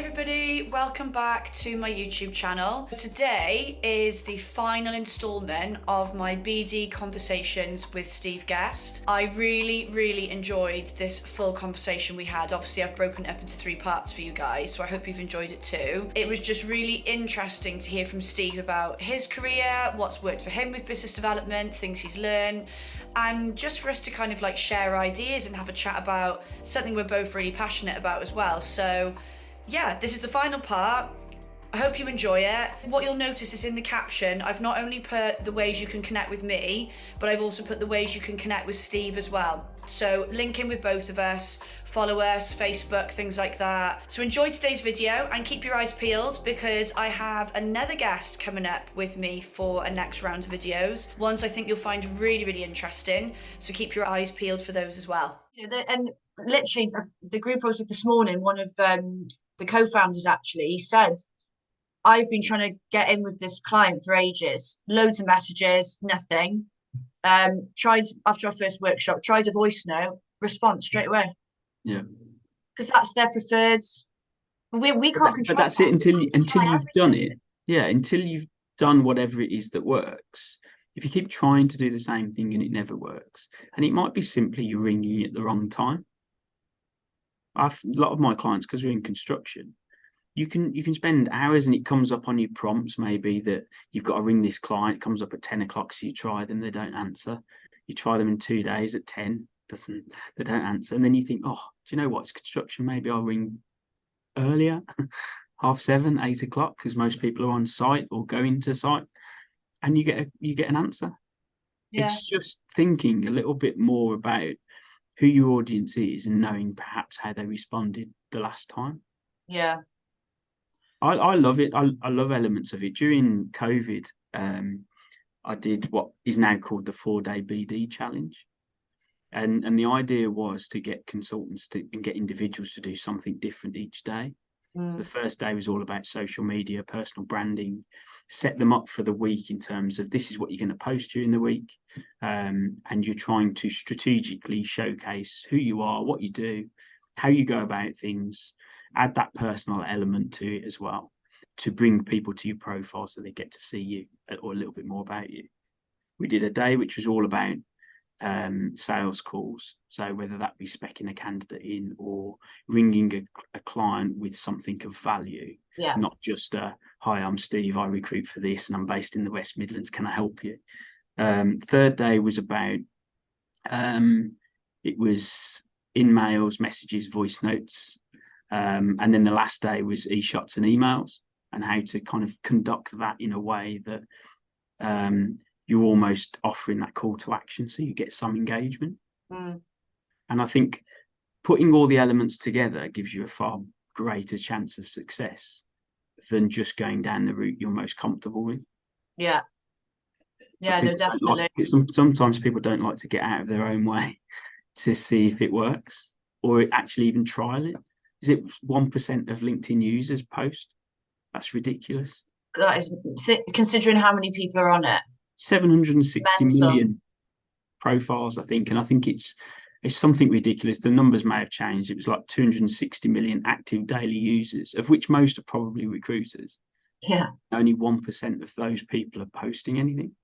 Everybody, welcome back to my YouTube channel. Today is the final installment of my BD conversations with Steve Guest. I really enjoyed this full conversation we had. Obviously I've broken it up into 3 parts for you guys, so I hope you've enjoyed it too. It was just really interesting to hear from Steve about his career, what's worked for him with business development, things he's learned, and just for us to kind of like share ideas and have a chat about something we're both really passionate about as well. So yeah, this is the final part. I hope you enjoy it. What you'll notice is in the caption, I've not only put the ways you can connect with me, but I've also put the ways you can connect with Steve as well. So link in with both of us, follow us, Facebook, things like that. So enjoy today's video and keep your eyes peeled because I have another guest coming up with me for a next round of videos. Ones I think you'll find really interesting. So keep your eyes peeled for those as well. And literally the group I was with this morning, one of the co-founders actually said, I've been trying to get in with this client for ages, loads of messages, nothing. Tried after our first workshop, tried a voice note, response straight away. Yeah, because that's their preferred. We can't control. But that's it until you've done it. Yeah, until you've done whatever it is that works. If you keep trying to do the same thing and it never works, and it might be simply you're ringing at the wrong time. A lot of my clients, because we're in construction, you can spend hours and it comes up on your prompts maybe that you've got to ring this client. It comes up at 10 o'clock, so you try them, they don't answer. You try them in 2 days at 10, they don't answer, and then you think, oh, do you know what, it's construction, maybe I'll ring earlier, 7:30, 8 o'clock, because most people are on site or going to site, and you get an answer. Yeah. It's just thinking a little bit more about who your audience is and knowing perhaps how they responded the last time. Yeah, I love it. I love elements of it. During COVID, I did what is now called the 4-day BD challenge. And the idea was to get consultants and get individuals to do something different each day. So the first day was all about social media, personal branding, set them up for the week in terms of this is what you're going to post during the week. And you're trying to strategically showcase who you are, what you do, how you go about things, add that personal element to it as well, to bring people to your profile so they get to see you or a little bit more about you. We did a day which was all about sales calls, so whether that be speccing a candidate in or ringing a client with something of value, not just hi, I'm Steve, I recruit for this and I'm based in the West Midlands, can I help you? Third day was about it was in-mails, messages, voice notes, and then the last day was e-shots and emails and how to kind of conduct that in a way that you're almost offering that call to action so you get some engagement. And I think putting all the elements together gives you a far greater chance of success than just going down the route you're most comfortable with. Yeah, no, definitely. Sometimes people don't like to get out of their own way to see if it works or actually even trial it. Is it 1% of LinkedIn users post? That's ridiculous. That is, considering how many people are on it. 760 million profiles, I think, and I think it's something ridiculous. The numbers may have changed. It was like 260 million active daily users, of which most are probably recruiters. Yeah. Only 1% of those people are posting anything.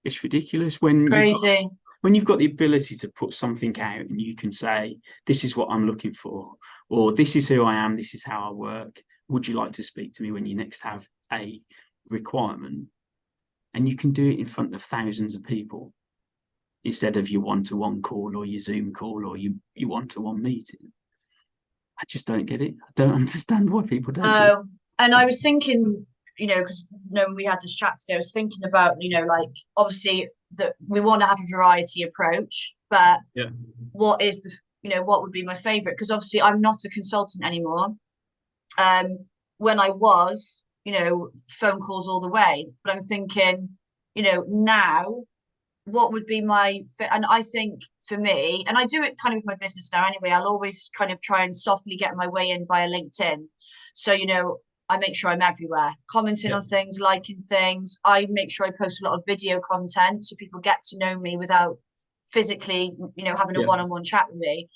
It's ridiculous when you've got the ability to put something out and you can say, this is what I'm looking for, or this is who I am, this is how I work. Would you like to speak to me when you next have a requirement? And you can do it in front of thousands of people instead of your one-to-one call or your Zoom call or your one-to-one meeting. I just don't get it. I don't understand why people don't do it. And I was thinking, because when we had this chat today, I was thinking about, like obviously that we want to have a variety approach, but what is what would be my favorite? Because obviously I'm not a consultant anymore. When I was, phone calls all the way, but I'm thinking, now what would be and I think for me, and I do it kind of with my business now anyway, I'll always kind of try and softly get my way in via LinkedIn. So, I make sure I'm everywhere, commenting on things, liking things. I make sure I post a lot of video content so people get to know me without physically, having a one-on-one chat with me.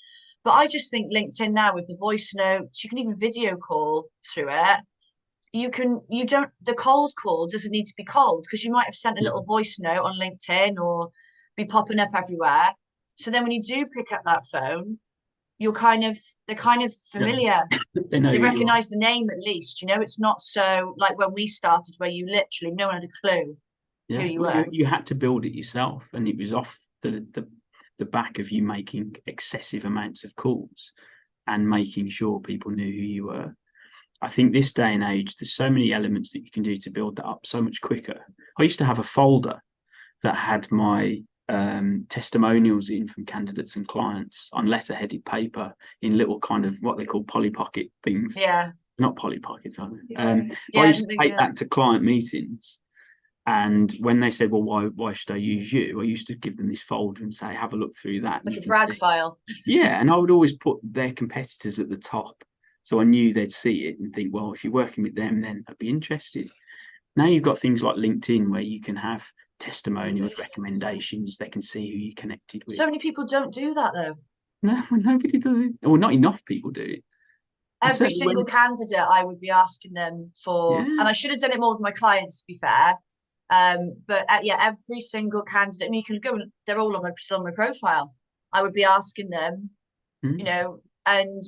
But I just think LinkedIn now with the voice notes, you can even video call through it. The cold call doesn't need to be cold because you might have sent a little voice note on LinkedIn or be popping up everywhere. So then when you do pick up that phone, they're kind of familiar. They recognize the name at least, it's not so like when we started where you literally, no one had a clue who you were. You had to build it yourself, and it was off the back of you making excessive amounts of calls and making sure people knew who you were. I think this day and age, there's so many elements that you can do to build that up so much quicker. I used to have a folder that had my testimonials in from candidates and clients on letter-headed paper in little kind of what they call Polly Pocket things. Yeah. Not Polly Pockets, are they? I used to take that to client meetings. And when they said, well, why should I use you? I used to give them this folder and say, have a look through that. Like a brag file. Yeah. And I would always put their competitors at the top. So I knew they'd see it and think, well, if you're working with them, then I'd be interested. Now you've got things like LinkedIn where you can have testimonials, recommendations. They can see who you connected with. So many people don't do that, though. No, nobody does it. Well, not enough people do it. Every single candidate I would be asking them for, and I should have done it more with my clients, to be fair. But every single candidate, I mean, you can go and they're all still on my profile. I would be asking them, and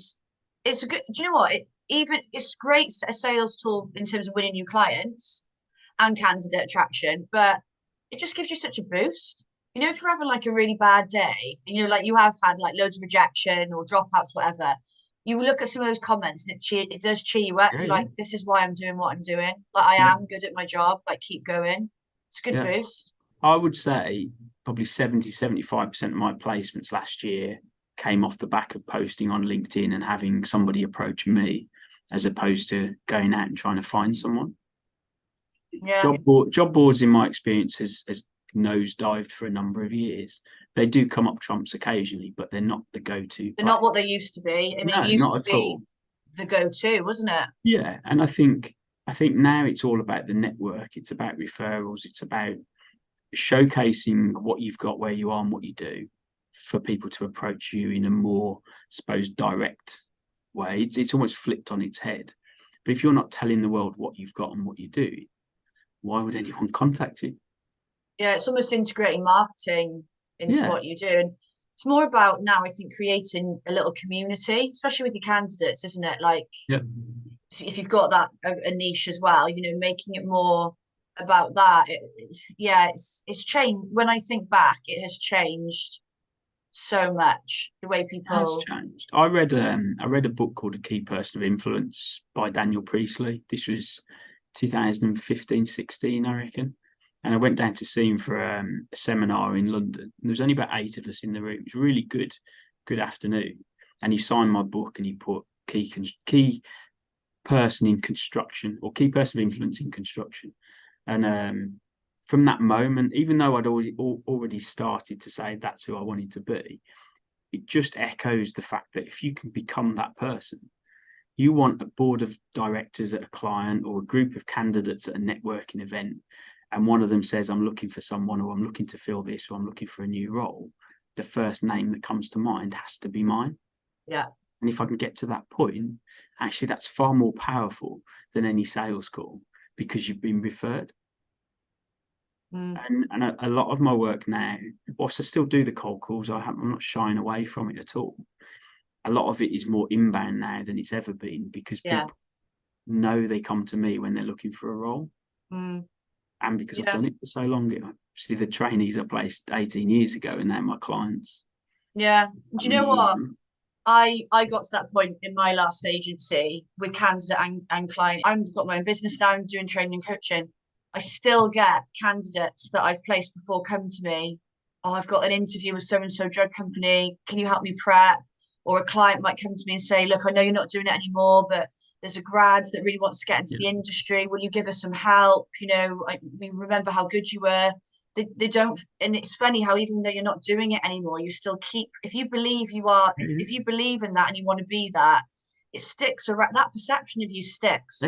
it's a good, do you know what? It's great a sales tool in terms of winning new clients and candidate attraction, but it just gives you such a boost. If you're having like a really bad day, like you have had like loads of rejection or dropouts, whatever, you look at some of those comments and it does cheer you up. You're like, this is why I'm doing what I'm doing. Like I am good at my job, like keep going. It's a good boost. I would say probably 70-75% of my placements last year came off the back of posting on LinkedIn and having somebody approach me as opposed to going out and trying to find someone. Yeah. Job boards, in my experience, has nosedived for a number of years. They do come up trumps occasionally, but they're not the go-to. They're not what they used to be. I mean, it used to be the go-to, wasn't it? Yeah, and I think now it's all about the network. It's about referrals. It's about showcasing what you've got, where you are, and what you do, for people to approach you in a more, I suppose, direct way. It's almost flipped on its head. But if you're not telling the world what you've got and what you do, why would anyone contact you? Yeah, it's almost integrating marketing into what you do. And it's more about now, I think, creating a little community, especially with your candidates, isn't it? Like, if you've got that a niche as well, making it more about that. It's changed. When I think back, it has changed so much, the way people has changed. I read a book called A Key Person of Influence by Daniel Priestley. This was 2015-16, I reckon. And I went down to see him for a seminar in London. There was only about 8 of us in the room. It was really good afternoon. And he signed my book and he put key person in construction, or key person of influence in construction. And from that moment, even though I'd already started to say that's who I wanted to be, it just echoes the fact that if you can become that person, you want a board of directors at a client or a group of candidates at a networking event, and one of them says, I'm looking for someone, or I'm looking to fill this, or I'm looking for a new role, the first name that comes to mind has to be mine. Yeah. And if I can get to that point, actually that's far more powerful than any sales call, because you've been referred. And a lot of my work now, whilst I still do the cold calls, I'm not shying away from it at all. A lot of it is more inbound now than it's ever been, because people know they come to me when they're looking for a role. And because I've done it for so long, obviously the trainees I placed 18 years ago and they're my clients. Yeah. Do you know what? I got to that point in my last agency with candidate and client. I've got my own business now. I'm doing training and coaching. I still get candidates that I've placed before come to me. Oh, I've got an interview with so-and-so drug company. Can you help me prep? Or a client might come to me and say, look, I know you're not doing it anymore, but there's a grad that really wants to get into the industry. Will you give us some help? We remember how good you were. They don't, and it's funny how even though you're not doing it anymore, you still keep, if you believe if you believe in that and you want to be that, it sticks around. That perception of you sticks.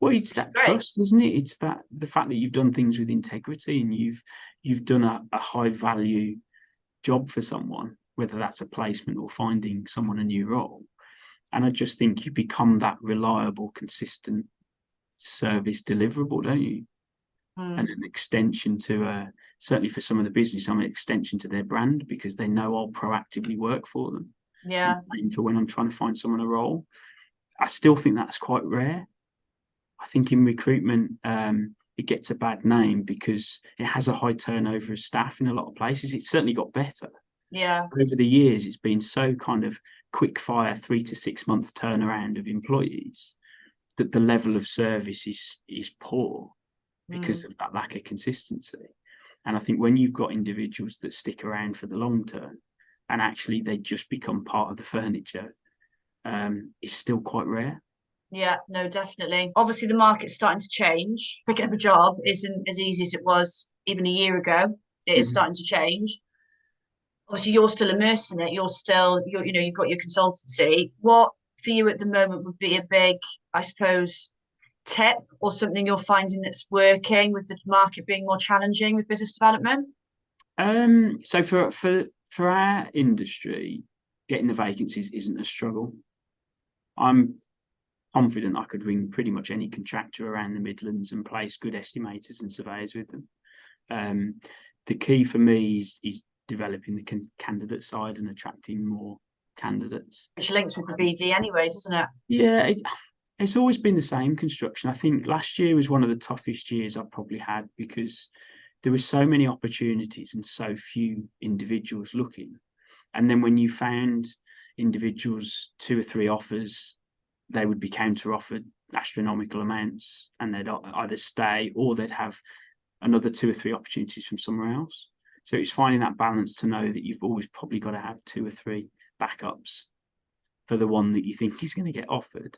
Well, it's that trust, isn't it? It's the fact that you've done things with integrity and you've done a high value job for someone, whether that's a placement or finding someone a new role. And I just think you become that reliable, consistent service deliverable, don't you? And an extension to, certainly for some of the business, I'm an extension to their brand, because they know I'll proactively work for them. Yeah. And same for when I'm trying to find someone a role. I still think that's quite rare. I think in recruitment, it gets a bad name because it has a high turnover of staff in a lot of places. It's certainly got better. Yeah. Over the years, it's been so kind of quick fire, 3 to 6 month turnaround of employees, that the level of service is poor because of that lack of consistency. And I think when you've got individuals that stick around for the long term and actually they just become part of the furniture, it's still quite rare. Yeah, no, definitely. Obviously, the market's starting to change. Picking up a job isn't as easy as it was even a year ago. It is starting to change. Obviously, you're still immersed in it. You've got your consultancy. What for you at the moment would be a big, I suppose, tip or something you're finding that's working with the market being more challenging with business development? So for our industry, getting the vacancies isn't a struggle. I'm confident I could ring pretty much any contractor around the Midlands and place good estimators and surveyors with them. The key for me is developing the candidate side and attracting more candidates. Which links with the BD anyway, doesn't it? Yeah, it's always been the same construction. I think last year was one of the toughest years I've probably had, because there were so many opportunities and so few individuals looking. And then when you found individuals 2 or 3 offers, they would be counter offered astronomical amounts, and they'd either stay or they'd have another 2 or 3 opportunities from somewhere else. So it's finding that balance to know that you've always probably got to have 2 or 3 backups for the one that you think is going to get offered,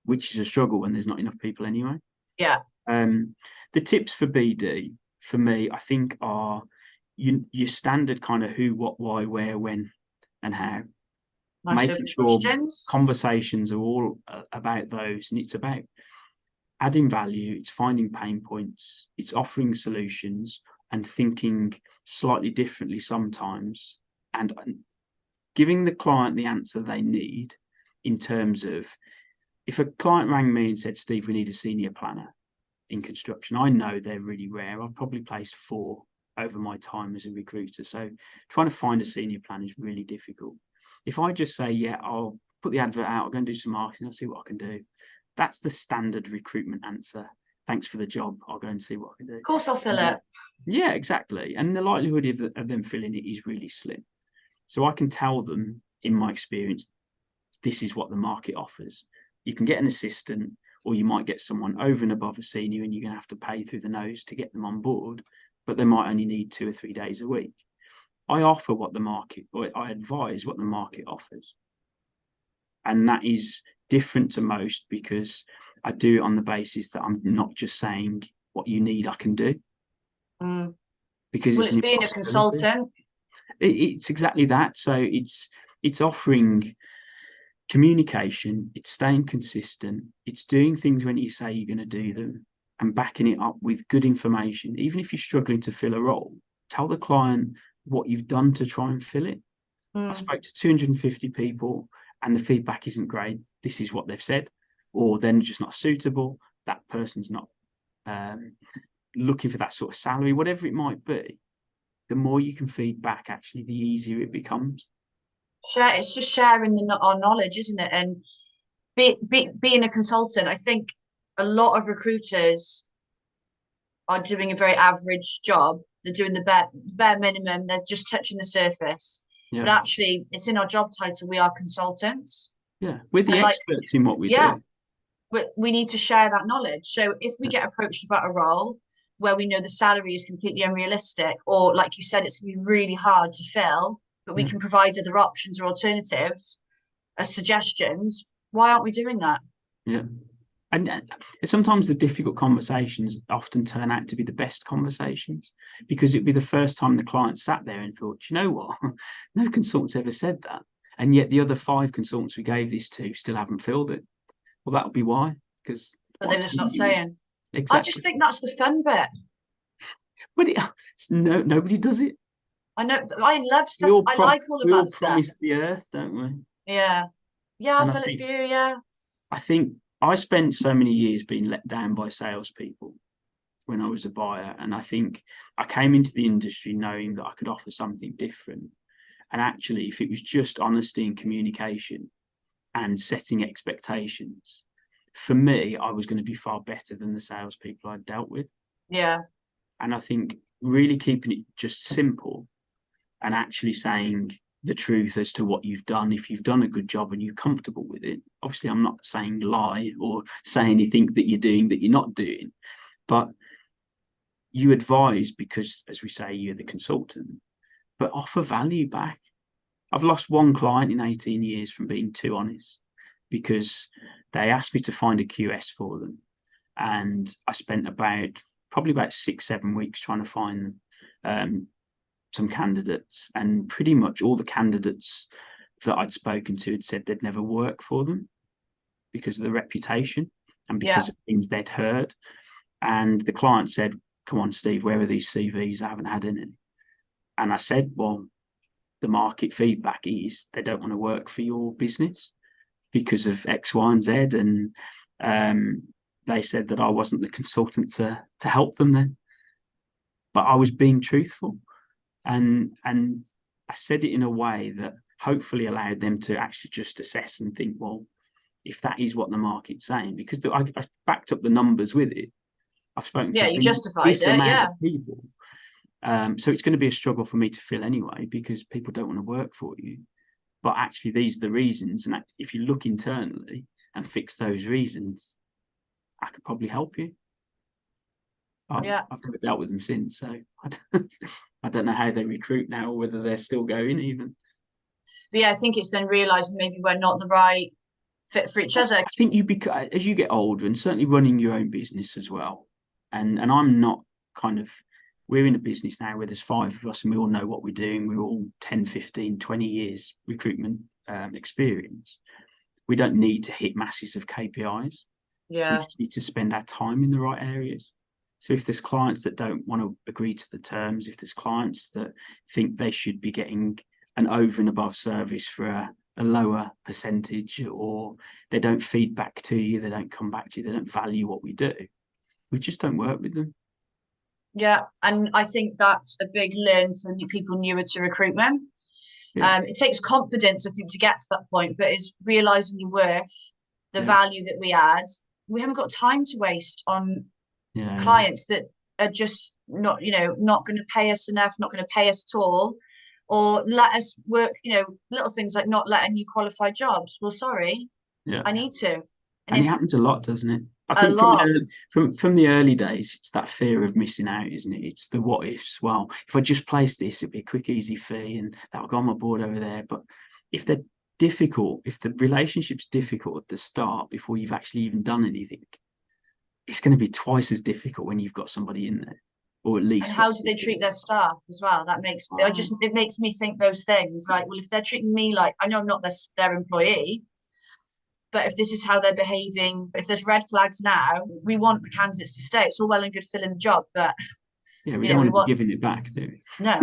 which is a struggle when there's not enough people anyway. Yeah. The tips for BD for me, I think, are your standard kind of who, what, why, where, when, and how. Making sure conversations are all about those, and it's about adding value, it's finding pain points, it's offering solutions and thinking slightly differently sometimes, and giving the client the answer they need. In terms of, if a client rang me and said, Steve, we need a senior planner in construction, I know they're really rare. I've probably placed 4 over my time as a recruiter, so trying to find a senior planner is really difficult. If I just say, yeah, I'll put the advert out, I'll go and do some marketing, I'll see what I can do. That's the standard recruitment answer. Thanks for the job, I'll go and see what I can do. Of course I'll fill it. Yeah, exactly. And the likelihood of them filling it is really slim. So I can tell them, in my experience, this is what the market offers. You can get an assistant, or you might get someone over and above a senior, and you're going to have to pay through the nose to get them on board, but they might only need 2 or 3 days a week. I offer what the market, or I advise what the market offers. And that is different to most, because I do it on the basis that I'm not just saying what you need, I can do. Because it's being a consultant. It's exactly that. So it's offering communication, it's staying consistent, it's doing things when you say you're going to do them, and backing it up with good information. Even if you're struggling to fill a role, tell the client what you've done to try and fill it. I've spoke to 250 people and the feedback isn't great. This is what they've said, or they're just not suitable. That person's not looking for that sort of salary, whatever it might be. The more you can feed back, actually, the easier it becomes. It's just sharing our knowledge, isn't it? And being a consultant, I think a lot of recruiters are doing a very average job. They're doing the bare minimum. They're just touching the surface. Yeah. But actually, it's in our job title. We are consultants. Yeah, we're the experts in what we do. But we need to share that knowledge. So if we get approached about a role where we know the salary is completely unrealistic, or like you said, it's going to be really hard to fill, but we can provide other options or alternatives as suggestions, why aren't we doing that? Yeah. And sometimes the difficult conversations often turn out to be the best conversations, because it'd be the first time the client sat there and thought, you know what, no consultant's ever said that. And yet the other 5 consultants we gave this to still haven't filled it. Well, that'll be why. Because they're just not saying. Exactly. I just think that's the fun bit. But nobody does it. I know, but I love We stuff. all I like all of we all that stuff. promise the earth, don't we? Yeah. Yeah, I And feel it for you, yeah. I think I spent so many years being let down by salespeople when I was a buyer, and I think I came into the industry knowing that I could offer something different. And actually, if it was just honesty and communication and setting expectations, for me, I was going to be far better than the salespeople I'd dealt with. Yeah. And I think really keeping it just simple and actually saying the truth as to what you've done, if you've done a good job and you're comfortable with it. Obviously, I'm not saying lie or say anything that you're doing that you're not doing, but you advise because, as we say, you're the consultant, but offer value back. I've lost one client in 18 years from being too honest, because they asked me to find a QS for them. And I spent probably about 6-7 weeks trying to find some candidates. And pretty much all the candidates that I'd spoken to had said they'd never work for them because of the reputation and because of things they'd heard. And the client said, "Come on, Steve, where are these CVs? I haven't had any." And I said, "Well, the market feedback is they don't want to work for your business because of X, Y, and Z." And they said that I wasn't the consultant to help them then. But I was being truthful. And I said it in a way that hopefully allowed them to actually just assess and think, well, if that is what the market's saying, because I backed up the numbers with it. I've spoken to you justified this it, amount of people. So it's going to be a struggle for me to fill anyway, because people don't want to work for you. But actually, these are the reasons. And if you look internally and fix those reasons, I could probably help you. I've never dealt with them since, so I don't know how they recruit now or whether they're still going even. But yeah, I think it's then realising maybe we're not the right fit for each other. I think as you get older, and certainly running your own business as well, and I'm not we're in a business now where there's 5 of us and we all know what we're doing. We're all 10, 15, 20 years recruitment experience. We don't need to hit masses of KPIs. Yeah. We just need to spend our time in the right areas. So if there's clients that don't want to agree to the terms, if there's clients that think they should be getting an over and above service for a lower percentage, or they don't feed back to you, they don't come back to you, they don't value what we do, we just don't work with them. Yeah, and I think that's a big learn for people newer to recruitment. Yeah. It takes confidence, I think, to get to that point, but it's realising your worth, the value that we add. We haven't got time to waste on clients that are just not going to pay us enough, not going to pay us at all, or let us work, little things like not letting you qualify jobs. Well, sorry, I need to. And it happens a lot, doesn't it? I think from the early days, it's that fear of missing out, isn't it? It's the what ifs. Well, if I just place this, it'd be a quick, easy fee, and that'll go on my board over there. But if they're difficult, if the relationship's difficult at the start before you've actually even done anything, it's going to be twice as difficult when you've got somebody in there, or at least. And how do they treat their staff as well? That makes it makes me think those things. Like, well, if they're treating me like, I know I'm not their employee, but if this is how they're behaving, if there's red flags now, we want the candidates to stay. It's all well and good filling the job, but we don't want to be giving it back, do we? No.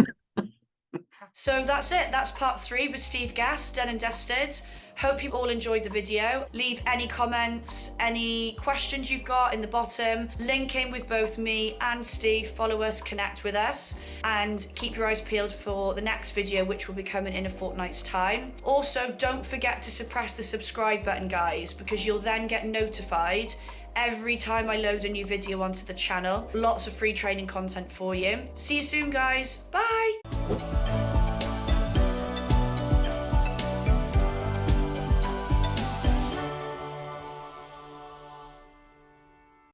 So that's it. That's part 3 with Steve Guest, done and dusted. Hope you all enjoyed the video. Leave any comments, any questions you've got in the bottom. Link in with both me and Steve. Follow us, connect with us, and keep your eyes peeled for the next video, which will be coming in a fortnight's time. Also, don't forget to suppress the subscribe button, guys, because you'll then get notified every time I load a new video onto the channel. Lots of free training content for you. See you soon, guys. Bye.